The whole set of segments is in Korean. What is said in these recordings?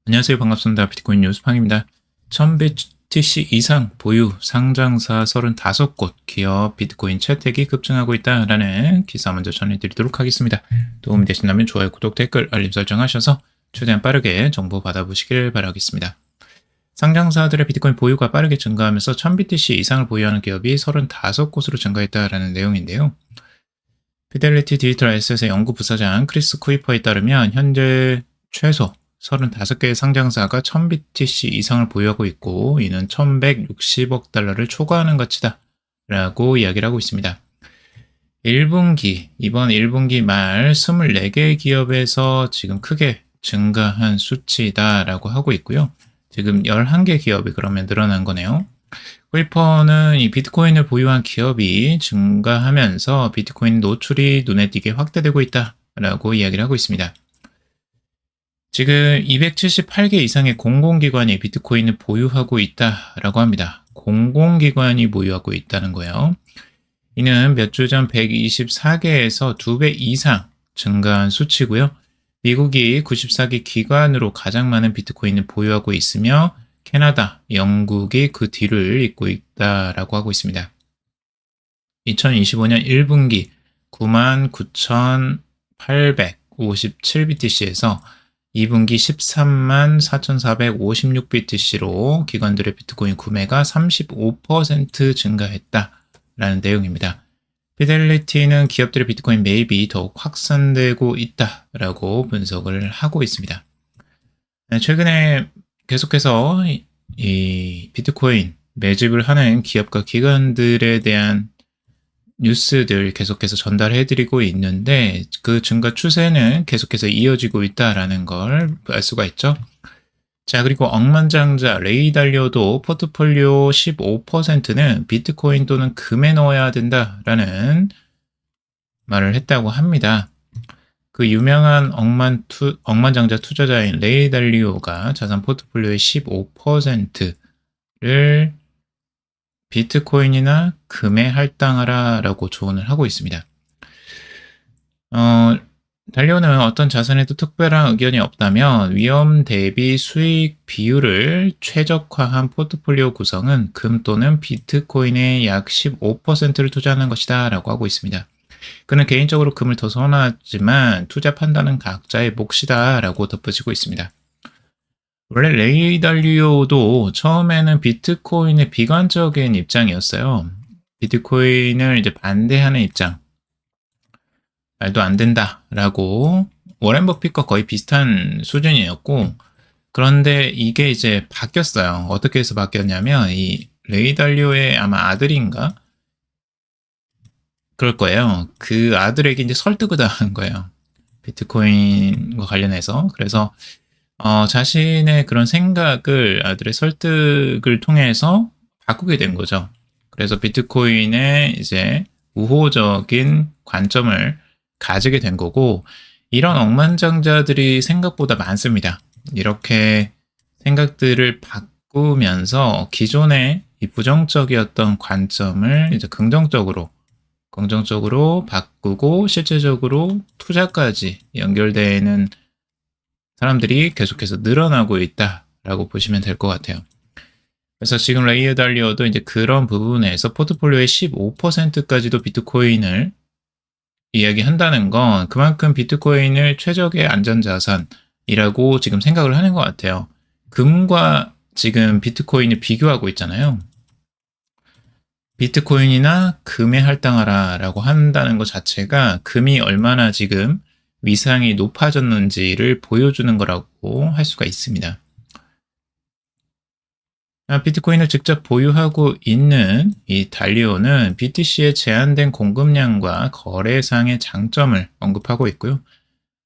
안녕하세요. 반갑습니다. 비트코인 뉴스팡입니다. 1000BTC 이상 보유 상장사 35곳 기업 비트코인 채택이 급증하고 있다라는 기사 먼저 전해드리도록 하겠습니다. 도움이 되신다면 좋아요, 구독, 댓글, 알림 설정하셔서 최대한 빠르게 정보 받아보시길 바라겠습니다. 상장사들의 비트코인 보유가 빠르게 증가하면서 1000BTC 이상을 보유하는 기업이 35곳으로 증가했다라는 내용인데요. 피델리티 디지털 에셋의 연구 부사장 크리스 쿠이퍼에 따르면 현재 최소 35개의 상장사가 1000BTC 이상을 보유하고 있고 이는 1160억 달러를 초과하는 가치다 라고 이야기를 하고 있습니다. 이번 1분기 말 24개의 기업에서 지금 크게 증가한 수치다 라고 하고 있고요. 지금 11개 기업이 그러면 늘어난 거네요. 쿠이퍼는 이 비트코인을 보유한 기업이 증가하면서 비트코인 노출이 눈에 띄게 확대되고 있다라고 이야기를 하고 있습니다. 지금 278개 이상의 공공기관이 비트코인을 보유하고 있다라고 합니다. 공공기관이 보유하고 있다는 거예요. 이는 몇 주 전 124개에서 2배 이상 증가한 수치고요. 미국이 94개 기관으로 가장 많은 비트코인을 보유하고 있으며 캐나다, 영국이 그 뒤를 잇고 있다라고 하고 있습니다. 2025년 1분기 99,857BTC에서 2분기 13만 4,456BTC로 기관들의 비트코인 구매가 35% 증가했다라는 내용입니다. 피델리티는 기업들의 비트코인 매입이 더욱 확산되고 있다라고 분석을 하고 있습니다. 최근에 계속해서 이 비트코인 매집을 하는 기업과 기관들에 대한 뉴스들 계속해서 전달해드리고 있는데 그 증가 추세는 계속해서 이어지고 있다라는 걸 알 수가 있죠. 자, 그리고 억만장자 레이 달리오도 포트폴리오 15%는 비트코인 또는 금에 넣어야 된다라는 말을 했다고 합니다. 그 유명한 억만장자 투자자인 레이 달리오가 자산 포트폴리오의 15%를 비트코인이나 금에 할당하라 라고 조언을 하고 있습니다. 달리오는 어떤 자산에도 특별한 의견이 없다면 위험 대비 수익 비율을 최적화한 포트폴리오 구성은 금 또는 비트코인의 약 15%를 투자하는 것이다 라고 하고 있습니다. 그는 개인적으로 금을 더 선호하지만 투자 판단은 각자의 몫이다 라고 덧붙이고 있습니다. 원래 레이 달리오도 처음에는 비트코인의 비관적인 입장이었어요. 비트코인을 이제 반대하는 입장. 말도 안 된다라고 워렌 버핏과 거의 비슷한 수준이었고 그런데 이게 이제 바뀌었어요. 어떻게 해서 바뀌었냐면 이 레이 달리오의 아마 아들인가? 그럴 거예요. 그 아들에게 이제 설득을 당한 거예요. 비트코인과 관련해서. 그래서 자신의 그런 생각을 아들의 설득을 통해서 바꾸게 된 거죠. 그래서 비트코인에 이제 우호적인 관점을 가지게 된 거고, 이런 억만장자들이 생각보다 많습니다. 이렇게 생각들을 바꾸면서 기존의 이 부정적이었던 관점을 이제 긍정적으로 바꾸고 실제적으로 투자까지 연결되는 사람들이 계속해서 늘어나고 있다라고 보시면 될 것 같아요. 그래서 지금 레이 달리오도 이제 그런 부분에서 포트폴리오의 15%까지도 비트코인을 이야기한다는 건 그만큼 비트코인을 최적의 안전자산이라고 지금 생각을 하는 것 같아요. 금과 지금 비트코인을 비교하고 있잖아요. 비트코인이나 금에 할당하라 라고 한다는 것 자체가 금이 얼마나 지금 위상이 높아졌는지를 보여주는 거라고 할 수가 있습니다. 비트코인을 직접 보유하고 있는 이 달리오는 BTC의 제한된 공급량과 거래상의 장점을 언급하고 있고요.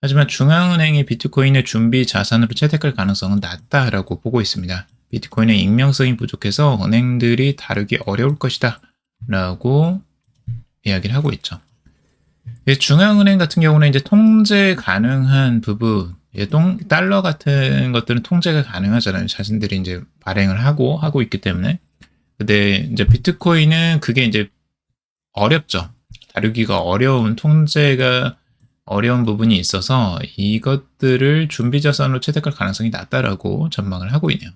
하지만 중앙은행이 비트코인의 준비 자산으로 채택할 가능성은 낮다라고 보고 있습니다. 비트코인의 익명성이 부족해서 은행들이 다루기 어려울 것이다 라고 이야기를 하고 있죠. 중앙은행 같은 경우는 이제 통제 가능한 부분, 달러 같은 것들은 통제가 가능하잖아요. 자신들이 이제 발행을 하고 있기 때문에. 근데 이제 비트코인은 그게 이제 어렵죠. 다루기가 어려운 통제가 어려운 부분이 있어서 이것들을 준비 자산으로 채택할 가능성이 낮다라고 전망을 하고 있네요.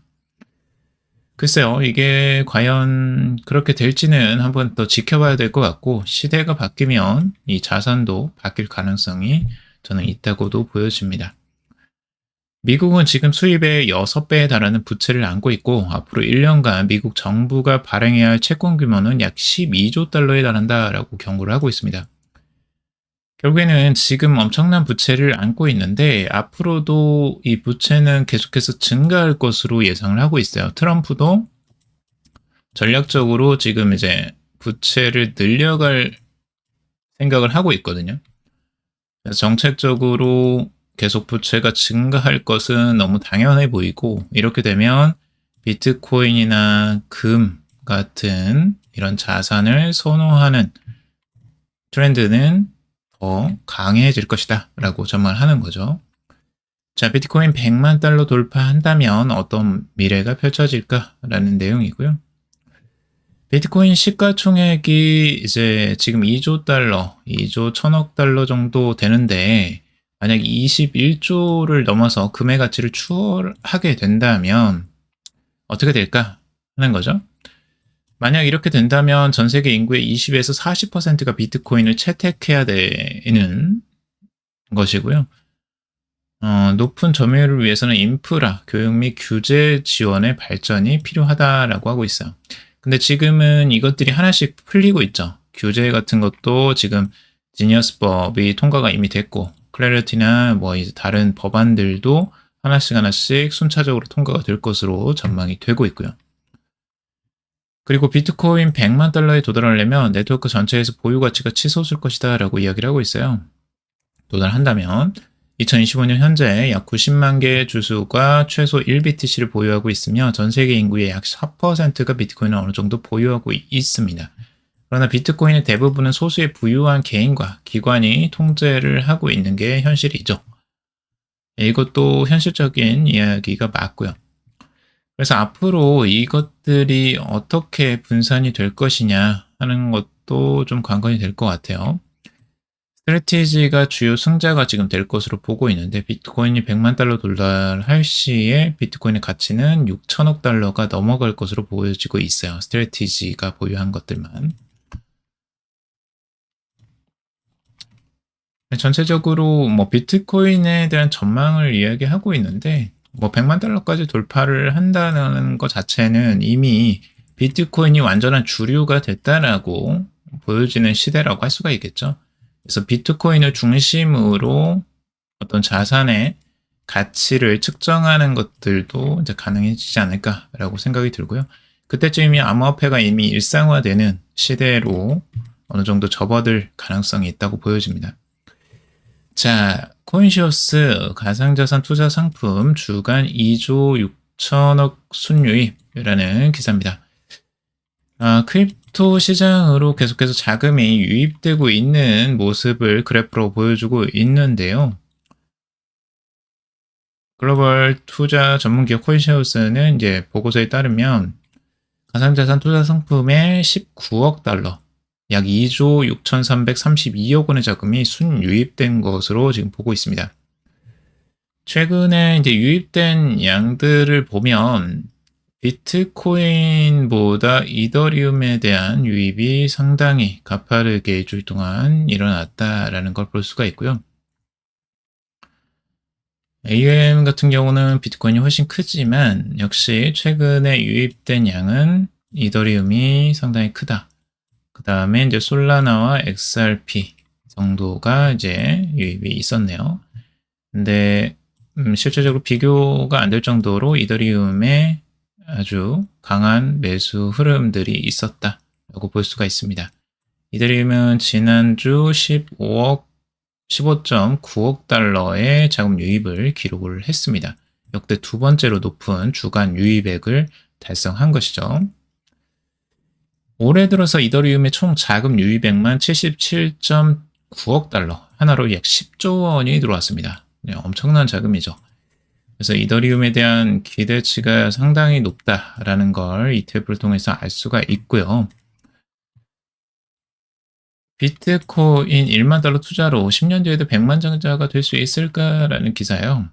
글쎄요, 이게 과연 그렇게 될지는 한번 더 지켜봐야 될 것 같고, 시대가 바뀌면 이 자산도 바뀔 가능성이 저는 있다고도 보여집니다. 미국은 지금 수입의 6배에 달하는 부채를 안고 있고, 앞으로 1년간 미국 정부가 발행해야 할 채권 규모는 약 12조 달러에 달한다라고 경고를 하고 있습니다. 결국에는 지금 엄청난 부채를 안고 있는데 앞으로도 이 부채는 계속해서 증가할 것으로 예상을 하고 있어요. 트럼프도 전략적으로 지금 이제 부채를 늘려갈 생각을 하고 있거든요. 그래서 정책적으로 계속 부채가 증가할 것은 너무 당연해 보이고, 이렇게 되면 비트코인이나 금 같은 이런 자산을 선호하는 트렌드는 더 강해질 것이다 라고 전망하는 거죠. 자, 비트코인 100만 달러 돌파한다면 어떤 미래가 펼쳐질까라는 내용이고요. 비트코인 시가총액이 이제 지금 2조 달러, 2조 1000억 달러 정도 되는데, 만약 21조를 넘어서 금의 가치를 추월하게 된다면 어떻게 될까 하는 거죠. 만약 이렇게 된다면 전 세계 인구의 20에서 40%가 비트코인을 채택해야 되는 것이고요. 높은 점유율을 위해서는 인프라, 교육 및 규제 지원의 발전이 필요하다라고 하고 있어요. 근데 지금은 이것들이 하나씩 풀리고 있죠. 규제 같은 것도 지금 지니어스법이 통과가 이미 됐고, 클래리티나 뭐 이제 다른 법안들도 하나씩 순차적으로 통과가 될 것으로 전망이 되고 있고요. 그리고 비트코인 100만 달러에 도달하려면 네트워크 전체에서 보유 가치가 치솟을 것이다 라고 이야기를 하고 있어요. 도달한다면 2025년 현재 약 90만 개의 주수가 최소 1BTC를 보유하고 있으며 전 세계 인구의 약 4%가 비트코인을 어느 정도 보유하고 있습니다. 그러나 비트코인의 대부분은 소수의 부유한 개인과 기관이 통제를 하고 있는 게 현실이죠. 이것도 현실적인 이야기가 맞고요. 그래서 앞으로 이것들이 어떻게 분산이 될 것이냐 하는 것도 좀 관건이 될 것 같아요. 스트래티지가 주요 승자가 지금 될 것으로 보고 있는데, 비트코인이 100만 달러 도달할 시에 비트코인의 가치는 6천억 달러가 넘어갈 것으로 보여지고 있어요. 스트래티지가 보유한 것들만. 전체적으로 뭐 비트코인에 대한 전망을 이야기하고 있는데, 뭐 100만 달러까지 돌파를 한다는 것 자체는 이미 비트코인이 완전한 주류가 됐다라고 보여지는 시대라고 할 수가 있겠죠. 그래서 비트코인을 중심으로 어떤 자산의 가치를 측정하는 것들도 이제 가능해지지 않을까라고 생각이 들고요. 그때쯤이면 암호화폐가 이미 일상화되는 시대로 어느 정도 접어들 가능성이 있다고 보여집니다. 자, 코인시어스 가상자산 투자 상품 주간 2조 6천억 순유입이라는 기사입니다. 크립토 시장으로 계속해서 자금이 유입되고 있는 모습을 그래프로 보여주고 있는데요. 글로벌 투자 전문기업 코인시어스는 이제 보고서에 따르면 가상자산 투자 상품의 19억 달러, 약 2조 6,332억 원의 자금이 순유입된 것으로 지금 보고 있습니다. 최근에 이제 유입된 양들을 보면 비트코인보다 이더리움에 대한 유입이 상당히 가파르게 일주일 동안 일어났다라는 걸 볼 수가 있고요. AUM 같은 경우는 비트코인이 훨씬 크지만 역시 최근에 유입된 양은 이더리움이 상당히 크다. 그 다음에 이제 솔라나와 XRP 정도가 이제 유입이 있었네요. 근데 실질적으로 비교가 안 될 정도로 이더리움에 아주 강한 매수 흐름들이 있었다라고 볼 수가 있습니다. 이더리움은 지난주 15.9억 달러의 자금 유입을 기록을 했습니다. 역대 두 번째로 높은 주간 유입액을 달성한 것이죠. 올해 들어서 이더리움의 총 자금 유입액만 77.9억 달러, 하나로 약 10조 원이 들어왔습니다. 네, 엄청난 자금이죠. 그래서 이더리움에 대한 기대치가 상당히 높다라는 걸 이 탭을 통해서 알 수가 있고요. 비트코인 1만 달러 투자로 10년 뒤에도 100만 장자가 될 수 있을까라는 기사예요.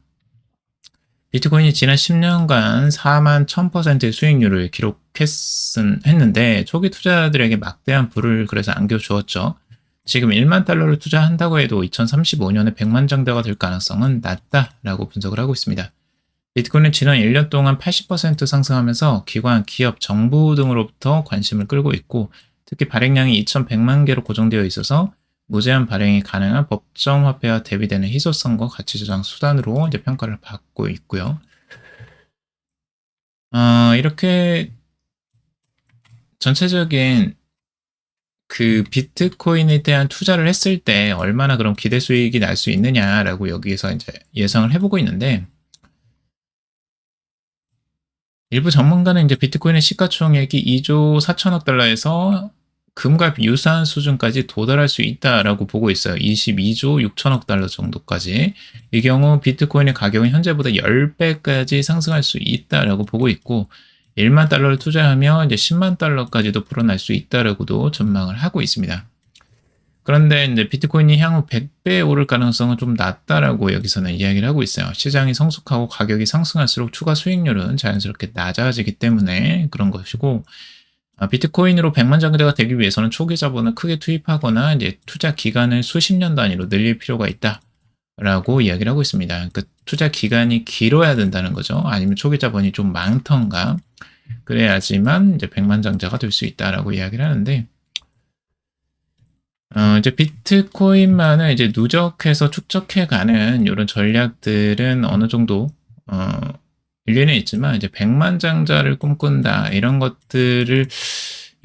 비트코인이 지난 10년간 4만 1000%의 수익률을 기록했는데 초기 투자자들에게 막대한 부를 그래서 안겨주었죠. 지금 1만 달러를 투자한다고 해도 2035년에 100만 장자가 될 가능성은 낮다라고 분석을 하고 있습니다. 비트코인은 지난 1년 동안 80% 상승하면서 기관, 기업, 정부 등으로부터 관심을 끌고 있고 특히 발행량이 2100만 개로 고정되어 있어서 무제한 발행이 가능한 법정 화폐와 대비되는 희소성과 가치 저장 수단으로 이제 평가를 받고 있고요. 이렇게 전체적인 그 비트코인에 대한 투자를 했을 때 얼마나 그럼 기대 수익이 날 수 있느냐라고 여기에서 이제 예상을 해보고 있는데 일부 전문가는 이제 비트코인의 시가총액이 2조 4천억 달러에서 금과 유사한 수준까지 도달할 수 있다라고 보고 있어요. 22조 6천억 달러 정도까지. 이 경우 비트코인의 가격은 현재보다 10배까지 상승할 수 있다라고 보고 있고 1만 달러를 투자하면 이제 10만 달러까지도 불어날 수 있다라고도 전망을 하고 있습니다. 그런데 이제 비트코인이 향후 100배 오를 가능성은 좀 낮다라고 여기서는 이야기를 하고 있어요. 시장이 성숙하고 가격이 상승할수록 추가 수익률은 자연스럽게 낮아지기 때문에 그런 것이고 비트코인으로 100만 장자가 되기 위해서는 초기 자본을 크게 투입하거나 이제 투자 기간을 수십 년 단위로 늘릴 필요가 있다라고 이야기를 하고 있습니다. 그러니까 투자 기간이 길어야 된다는 거죠. 아니면 초기 자본이 좀 많던가 그래야지만 이제 100만 장자가 될 수 있다라고 이야기를 하는데 이제 비트코인만을 이제 누적해서 축적해가는 이런 전략들은 어느 정도 일리는 있지만 이제 100만 장자를 꿈꾼다 이런 것들을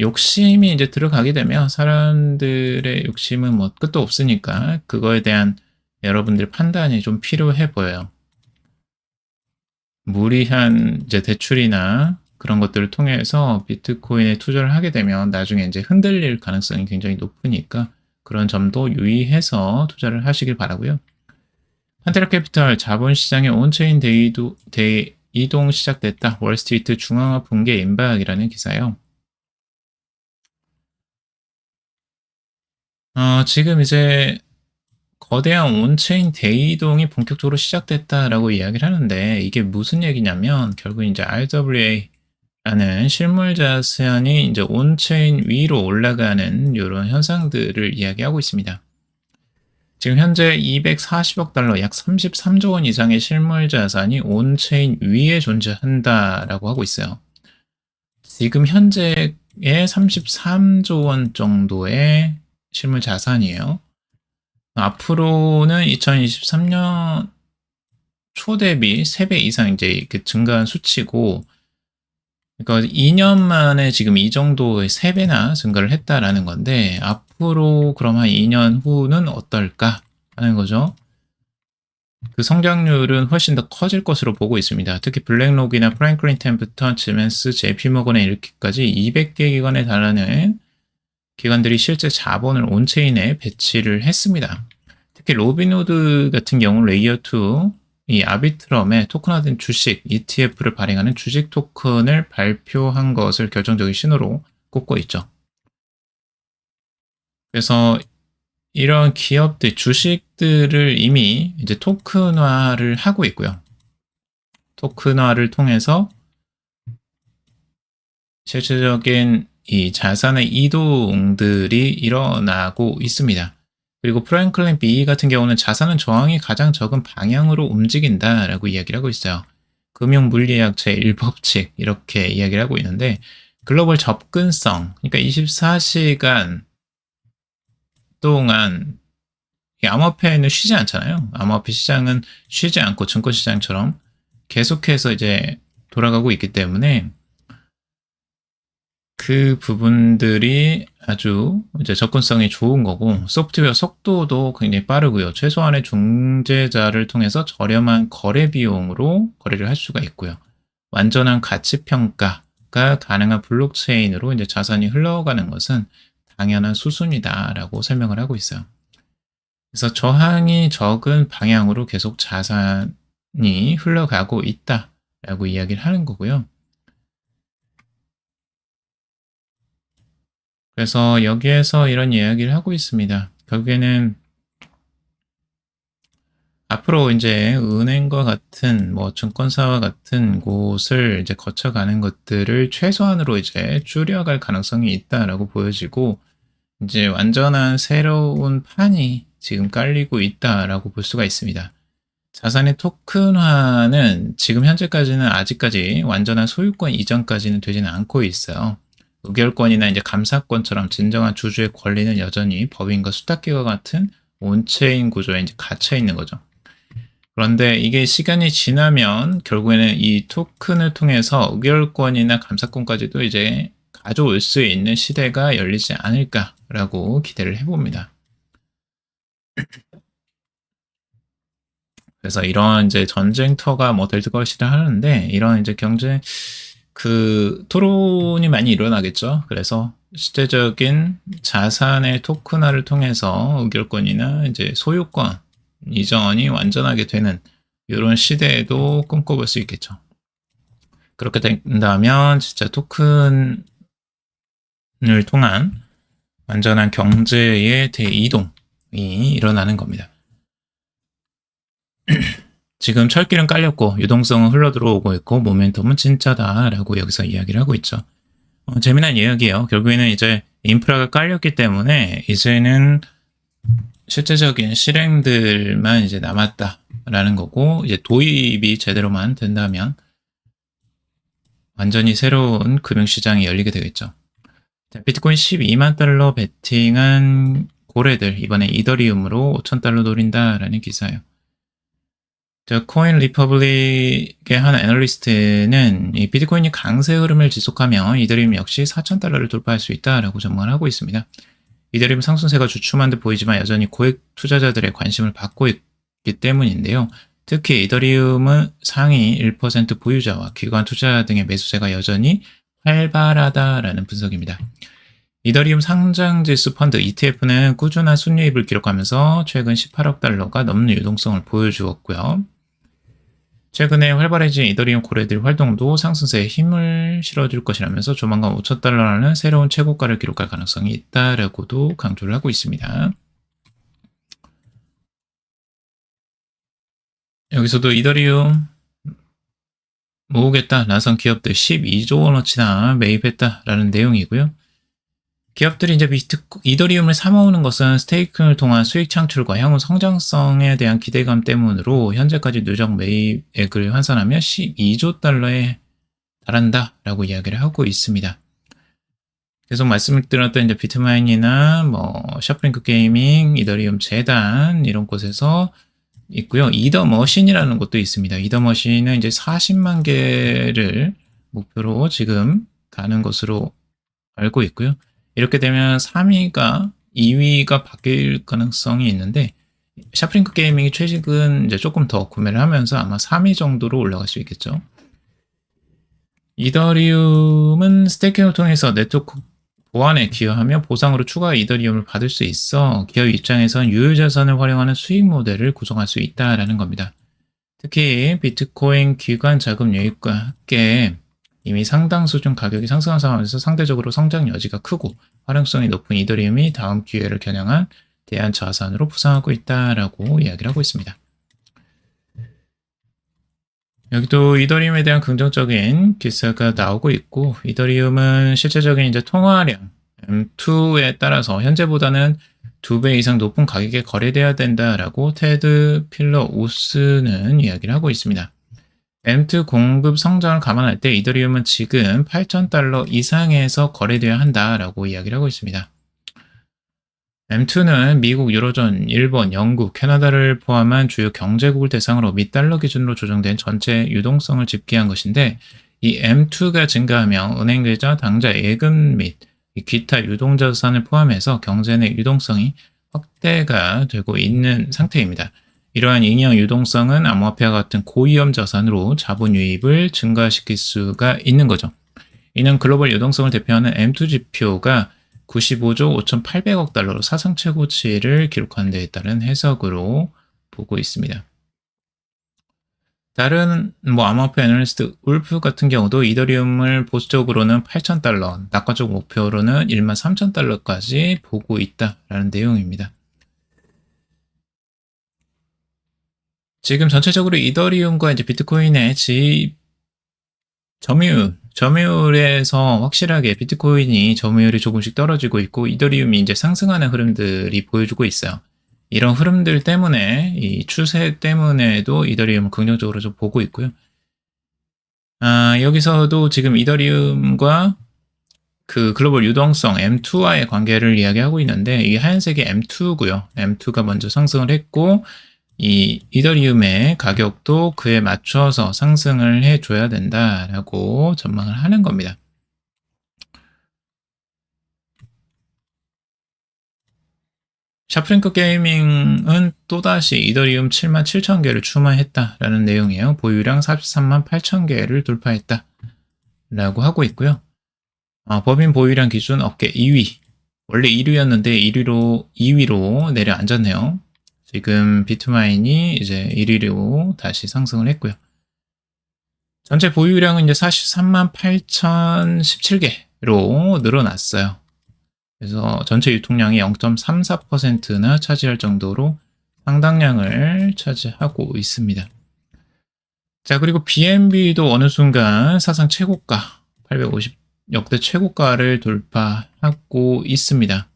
욕심이 이제 들어가게 되면 사람들의 욕심은 뭐 끝도 없으니까 그거에 대한 여러분들 판단이 좀 필요해 보여요. 무리한 이제 대출이나 그런 것들을 통해서 비트코인에 투자를 하게 되면 나중에 이제 흔들릴 가능성이 굉장히 높으니까 그런 점도 유의해서 투자를 하시길 바라고요. 판테라 캐피탈 자본시장의 온체인 대이동 시작됐다. 월스트리트 중앙화 붕괴 임박이라는 기사예요. 지금 이제 거대한 온체인 대이동이 본격적으로 시작됐다라고 이야기를 하는데 이게 무슨 얘기냐면 결국 이제 RWA라는 실물 자산이 이제 온체인 위로 올라가는 이런 현상들을 이야기하고 있습니다. 지금 현재 240억 달러, 약 33조 원 이상의 실물 자산이 온체인 위에 존재한다라고 하고 있어요. 지금 현재의 33조 원 정도의 실물 자산이에요. 앞으로는 2023년 초 대비 3배 이상 이제 증가한 수치고, 그러니까 2년 만에 지금 이 정도의 3배나 증가를 했다라는 건데, 앞으로 그럼 한 2년 후는 어떨까 하는 거죠. 그 성장률은 훨씬 더 커질 것으로 보고 있습니다. 특히 블랙록이나 프랭클린 템프턴, 지멘스, JP모건에 이르기까지 200개 기관에 달하는 기관들이 실제 자본을 온체인에 배치를 했습니다. 특히 로빈후드 같은 경우 레이어 2, 이 아비트럼의 토큰화된 주식 ETF를 발행하는 주식 토큰을 발표한 것을 결정적인 신호로 꼽고 있죠. 그래서 이런 기업들, 주식들을 이미 이제 토큰화를 하고 있고요. 토큰화를 통해서 실질적인 이 자산의 이동들이 일어나고 있습니다. 그리고 프랭클린 B 같은 경우는 자산은 저항이 가장 적은 방향으로 움직인다라고 이야기를 하고 있어요. 금융 물리학 제1법칙 이렇게 이야기를 하고 있는데 글로벌 접근성, 그러니까 24시간 동안 암호화폐는 쉬지 않잖아요. 암호화폐 시장은 쉬지 않고 증권시장처럼 계속해서 이제 돌아가고 있기 때문에 그 부분들이 아주 이제 접근성이 좋은 거고 소프트웨어 속도도 굉장히 빠르고요. 최소한의 중재자를 통해서 저렴한 거래 비용으로 거래를 할 수가 있고요. 완전한 가치 평가가 가능한 블록체인으로 이제 자산이 흘러가는 것은 당연한 수순이다라고 설명을 하고 있어요. 그래서 저항이 적은 방향으로 계속 자산이 흘러가고 있다라고 이야기를 하는 거고요. 그래서 여기에서 이런 이야기를 하고 있습니다. 결국에는 앞으로 이제 은행과 같은 뭐 증권사와 같은 곳을 이제 거쳐가는 것들을 최소한으로 이제 줄여갈 가능성이 있다라고 보여지고, 이제 완전한 새로운 판이 지금 깔리고 있다라고 볼 수가 있습니다. 자산의 토큰화는 지금 현재까지는 아직까지 완전한 소유권 이전까지는 되지는 않고 있어요. 의결권이나 이제 감사권처럼 진정한 주주의 권리는 여전히 법인과 수탁기와 같은 온체인 구조에 이제 갇혀 있는 거죠. 그런데 이게 시간이 지나면 결국에는 이 토큰을 통해서 의결권이나 감사권까지도 이제 가져올 수 있는 시대가 열리지 않을까라고 기대를 해봅니다. 그래서 이런 이제 전쟁터가 뭐 될 것이라 하는데, 이런 이제 경제 토론이 많이 일어나겠죠. 그래서 실제적인 자산의 토큰화를 통해서 의결권이나 이제 소유권 이전이 완전하게 되는 이런 시대에도 꿈꿔볼 수 있겠죠. 그렇게 된다면 진짜 토큰을 통한 완전한 경제의 대이동이 일어나는 겁니다. 지금 철길은 깔렸고 유동성은 흘러들어오고 있고 모멘텀은 진짜다라고 여기서 이야기를 하고 있죠. 재미난 이야기예요. 결국에는 이제 인프라가 깔렸기 때문에 이제는 실제적인 실행들만 이제 남았다라는 거고, 이제 도입이 제대로만 된다면 완전히 새로운 금융시장이 열리게 되겠죠. 비트코인 12만 달러 베팅한 고래들 이번에 이더리움으로 5,000달러 노린다라는 기사예요. 코인 리퍼블릭의 한 애널리스트는 이 비트코인이 강세 흐름을 지속하며 이더리움 역시 4,000달러를 돌파할 수 있다라고 전망을 하고 있습니다. 이더리움 상승세가 주춤한 듯 보이지만 여전히 고액 투자자들의 관심을 받고 있기 때문인데요. 특히 이더리움은 상위 1% 보유자와 기관 투자 등의 매수세가 여전히 활발하다라는 분석입니다. 이더리움 상장지수 펀드 ETF는 꾸준한 순이익을 기록하면서 최근 18억 달러가 넘는 유동성을 보여주었고요. 최근에 활발해진 이더리움 고래들 활동도 상승세에 힘을 실어줄 것이라면서 조만간 5,000달러라는 새로운 최고가를 기록할 가능성이 있다라고도 강조를 하고 있습니다. 여기서도 이더리움 모으겠다 나선 기업들 12조 원어치나 매입했다라는 내용이고요. 기업들이 이제 이더리움을 사모으는 것은 스테이킹을 통한 수익 창출과 향후 성장성에 대한 기대감 때문으로 현재까지 누적 매입액을 환산하면 12조 달러에 달한다라고 이야기를 하고 있습니다. 계속 말씀드렸던 이제 비트마인이나 뭐 샤프링크 게이밍, 이더리움 재단 이런 곳에서 있고요. 이더머신이라는 곳도 있습니다. 이더머신은 이제 40만 개를 목표로 지금 가는 것으로 알고 있고요. 이렇게 되면 3위가 2위가 바뀔 가능성이 있는데, 샤프링크 게이밍이 최근 이제 조금 더 구매를 하면서 아마 3위 정도로 올라갈 수 있겠죠. 이더리움은 스테이킹을 통해서 네트워크 보안에 기여하며 보상으로 추가 이더리움을 받을 수 있어 기업 입장에선 유효자산을 활용하는 수익 모델을 구성할 수 있다라는 겁니다. 특히 비트코인 기관 자금 유입과 함께 이미 상당 수준 가격이 상승한 상황에서 상대적으로 성장 여지가 크고 활용성이 높은 이더리움이 다음 기회를 겨냥한 대안 자산으로 부상하고 있다라고 이야기를 하고 있습니다. 여기도 이더리움에 대한 긍정적인 기사가 나오고 있고, 이더리움은 실제적인 이제 통화량 M2에 따라서 현재보다는 2배 이상 높은 가격에 거래돼야 된다라고 테드 필러 우스는 이야기를 하고 있습니다. M2 공급 성장을 감안할 때 이더리움은 지금 8,000달러 이상에서 거래돼야 한다라고 이야기를 하고 있습니다. M2는 미국, 유로존, 일본, 영국, 캐나다를 포함한 주요 경제국을 대상으로 $달러 기준으로 조정된 전체 유동성을 집계한 것인데, 이 M2가 증가하며 은행 계좌, 당좌 예금 및 기타 유동자산을 포함해서 경제 내 유동성이 확대가 되고 있는 상태입니다. 이러한 잉여 유동성은 암호화폐와 같은 고위험 자산으로 자본 유입을 증가시킬 수가 있는 거죠. 이는 글로벌 유동성을 대표하는 M2 지표가 95조 5,800억 달러로 사상 최고치를 기록한 데에 따른 해석으로 보고 있습니다. 다른 암호화폐 애널리스트 울프 같은 경우도 이더리움을 보수적으로는 $8,000, 낙관적 목표로는 13,000달러까지 보고 있다라는 내용입니다. 지금 전체적으로 이더리움과 이제 비트코인의 점유율에서 확실하게 비트코인이 점유율이 조금씩 떨어지고 있고 이더리움이 이제 상승하는 흐름들이 보여주고 있어요. 이런 흐름들 때문에 이 추세 때문에도 이더리움을 긍정적으로 좀 보고 있고요. 여기서도 지금 이더리움과 그 글로벌 유동성 M2와의 관계를 이야기하고 있는데 이 하얀색이 M2고요. M2가 먼저 상승을 했고 이 이더리움의 가격도 그에 맞춰서 상승을 해줘야 된다라고 전망을 하는 겁니다. 샤프링크 게이밍은 또다시 이더리움 77,000개를 추마했다라는 내용이에요. 보유량 438,000개를 돌파했다라고 하고 있고요. 법인 보유량 기준 업계 2위. 원래 1위였는데 2위로 내려앉았네요. 지금 비트마인이 이제 1위로 다시 상승을 했고요. 전체 보유량은 이제 438,017개로 늘어났어요. 그래서 전체 유통량이 0.34%나 차지할 정도로 상당량을 차지하고 있습니다. 자, 그리고 BNB도 어느 순간 사상 최고가 850 역대 최고가를 돌파하고 있습니다.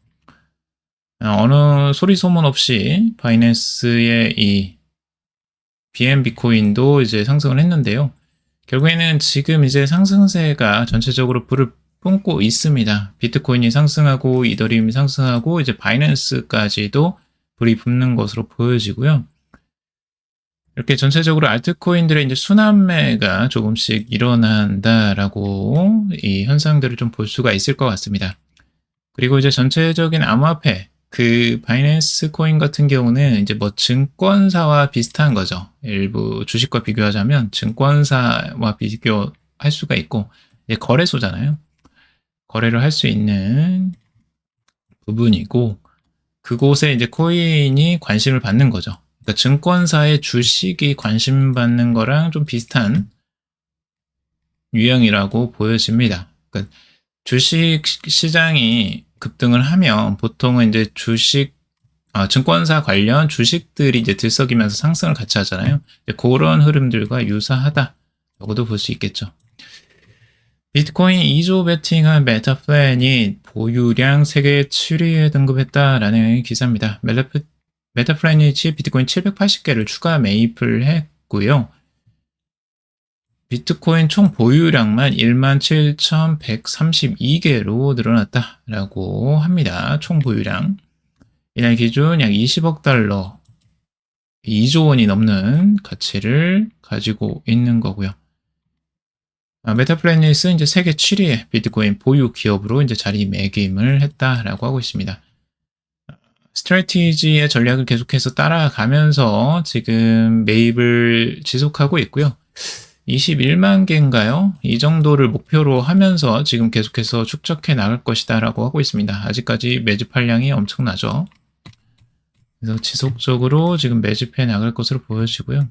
어느 소리 소문 없이 바이낸스의 이 BNB 코인도 이제 상승을 했는데요. 결국에는 지금 이제 상승세가 전체적으로 불을 뿜고 있습니다. 비트코인이 상승하고 이더리움이 상승하고 이제 바이낸스까지도 불이 붙는 것으로 보여지고요. 이렇게 전체적으로 알트코인들의 이제 순환매가 조금씩 일어난다라고 이 현상들을 좀 볼 수가 있을 것 같습니다. 그리고 이제 전체적인 암호화폐 그 바이낸스 코인 같은 경우는 이제 뭐 증권사와 비슷한 거죠. 일부 주식과 비교하자면 증권사와 비교할 수가 있고 이제 거래소잖아요. 거래를 할 수 있는 부분이고 그곳에 이제 코인이 관심을 받는 거죠. 그러니까 증권사의 주식이 관심 받는 거랑 좀 비슷한 유형이라고 보여집니다. 그러니까 주식 시장이 급등을 하면 보통은 이제 증권사 관련 주식들이 이제 들썩이면서 상승을 같이 하잖아요. 그런 흐름들과 유사하다라고도 볼 수 있겠죠. 비트코인 2조 베팅한 메타플랜이 보유량 세계 7위에 등급했다라는 기사입니다. 메타플래닛이 비트코인 780개를 추가 매입을 했고요. 비트코인 총 보유량만 17,132개로 늘어났다라고 합니다. 총 보유량. 이날 기준 약 20억 달러, 2조 원이 넘는 가치를 가지고 있는 거고요. 메타플래닛은 이제 세계 7위의 비트코인 보유 기업으로 이제 자리매김을 했다라고 하고 있습니다. 스트래티지의 전략을 계속해서 따라가면서 지금 매입을 지속하고 있고요. 21만 개인가요? 이 정도를 목표로 하면서 지금 계속해서 축적해 나갈 것이다 라고 하고 있습니다. 아직까지 매집할량이 엄청나죠. 그래서 지속적으로 지금 매집해 나갈 것으로 보여지고요.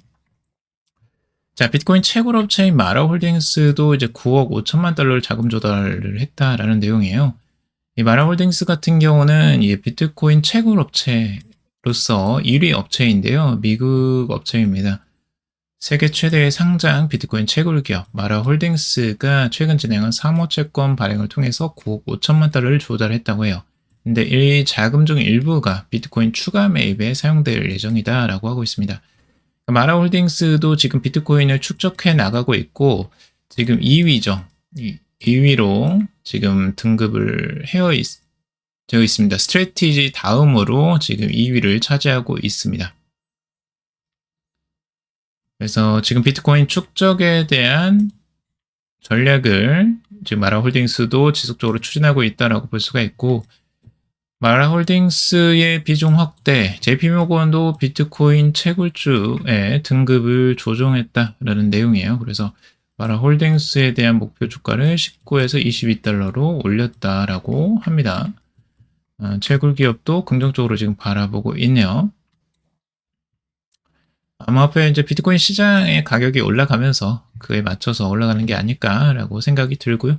자, 비트코인 채굴 업체인 마라홀딩스도 이제 9억 5천만 달러를 자금 조달을 했다라는 내용이에요. 이 마라홀딩스 같은 경우는 이 비트코인 채굴 업체로서 1위 업체인데요. 미국 업체입니다. 세계 최대의 상장 비트코인 채굴 기업 마라홀딩스가 최근 진행한 사모채권 발행을 통해서 9억 5천만 달러를 조달했다고 해요. 근데 이 자금 중 일부가 비트코인 추가 매입에 사용될 예정이다라고 하고 있습니다. 마라홀딩스도 지금 비트코인을 축적해 나가고 있고 지금 2위죠. 2위로 지금 등급을 되어 있습니다. 스트래티지 다음으로 지금 2위를 차지하고 있습니다. 그래서 지금 비트코인 축적에 대한 전략을 지금 마라홀딩스도 지속적으로 추진하고 있다라고 볼 수가 있고 마라홀딩스의 비중 확대, JP모건도 비트코인 채굴주의 등급을 조정했다라는 내용이에요. 그래서 마라홀딩스에 대한 목표 주가를 19에서 22달러로 올렸다라고 합니다. 채굴 기업도 긍정적으로 지금 바라보고 있네요. 암호화폐 이제 비트코인 시장의 가격이 올라가면서 그에 맞춰서 올라가는 게 아닐까라고 생각이 들고요.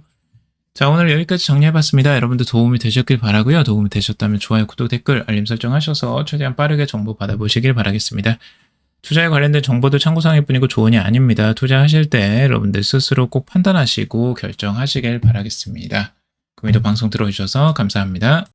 자, 오늘 여기까지 정리해봤습니다. 여러분들 도움이 되셨길 바라고요. 도움이 되셨다면 좋아요, 구독, 댓글, 알림 설정하셔서 최대한 빠르게 정보 받아보시길 바라겠습니다. 투자에 관련된 정보도 참고사항일 뿐이고 조언이 아닙니다. 투자하실 때 여러분들 스스로 꼭 판단하시고 결정하시길 바라겠습니다. 금일도 방송 들어주셔서 감사합니다.